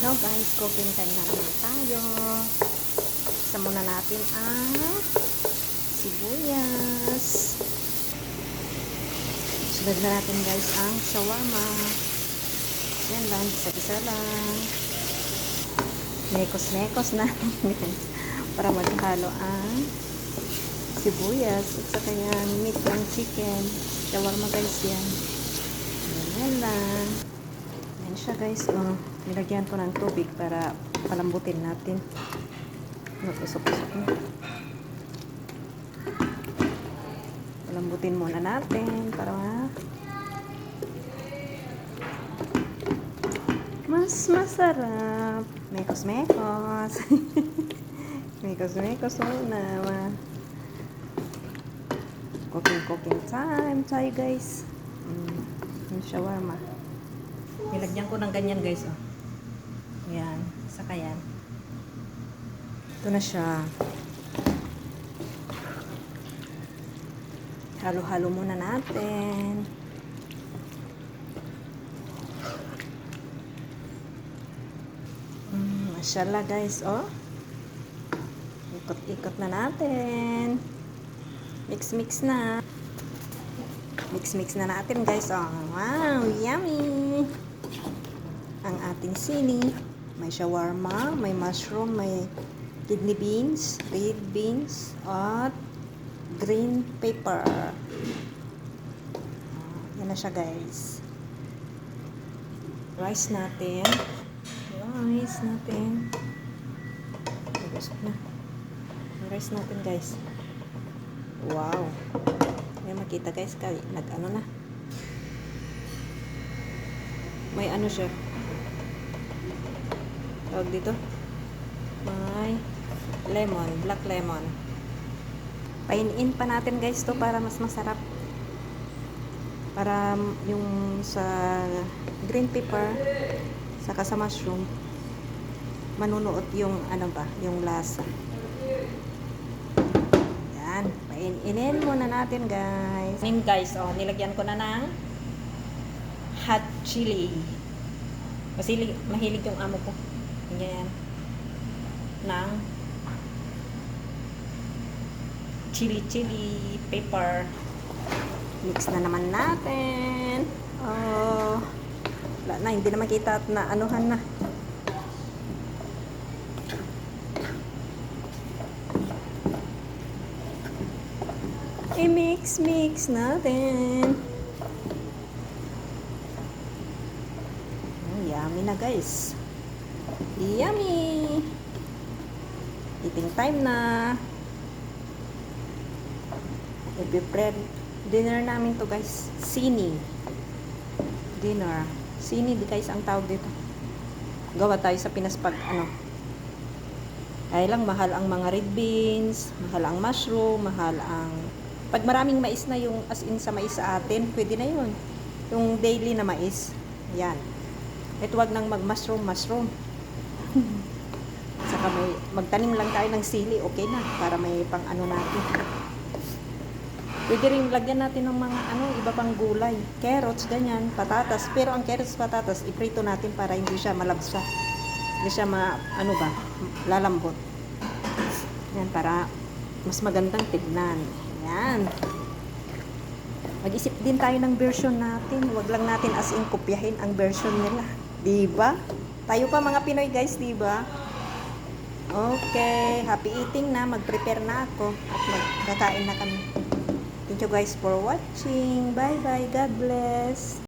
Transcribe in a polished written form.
So guys, cooking time na naman tayo. Isa muna natin ang sibuyas. Sunod na natin guys ang shawarma. Yan lang, isa-isa lang. Mekos-mekos na guys. Para maghalo ang sibuyas at saka yung meat ng chicken. Shawarma guys yan. Yan lang. Yan siya guys. Nilagyan ko ng tubig para palambutin natin. Usok-usok na. Palambutin muna natin para mas masarap. Mekos-mekos. Mekos-mekos muna. Cooking time tayo guys. Yung shawarma. Nilagyan ko ng ganyan guys. Yan. Saka yan. Ito na siya. Halo-halo muna natin. Mashallah guys, ikot-ikot na natin. Mix na. Mix na natin guys. Wow, yummy. Ang ating sili. May shawarma, may mushroom, may kidney beans, red beans, at green pepper. Yan na siya guys. Rice natin. Nagusok na. Rice natin guys. Wow. May makita guys. Nag-ano na. May ano siya. Tawag dito. May lemon. Black lemon. Painin pa natin guys to para mas masarap. Para yung sa green pepper saka sa mushroom manunuot yung ano ba, yung lasa. Yan, painin muna natin guys. Nilagyan ko na ng hot chili. Kasi mahilig yung amo ko. Yan. Ng chili pepper. Mix na naman natin. Wala na, hindi na makita at na anuhan na. I-mix natin. Yummy na guys. Yummy. Eating time na. I-prepare dinner namin to guys. Sini. Dinner. Sini guys ang tawag dito. Gawa tayo sa Pinas pag ay lang mahal ang mga red beans, mahal ang mushroom, mahal ang pag maraming mais na yung as in sa mais sa atin, pwede na yun. Yung daily na mais. Yan. Ito wag nang mag-mushroom. Saka magtanim lang tayo ng sili, okay na. Para may pang natin. Pwede rin lagyan natin ng mga iba pang gulay. Carrots, ganyan, patatas. Pero ang carrots, patatas, iprito natin para hindi siya malabsa. Hindi siya lalambot. Yan, para mas magandang tignan. Yan. Mag-isip din tayo ng version natin. Huwag lang natin as in kopyahin ang version nila. Diba? Tayo pa mga Pinoy guys, diba? Okay. Happy eating na. Mag-prepare na ako. At magkakain na kami. Thank you guys for watching. Bye-bye. God bless.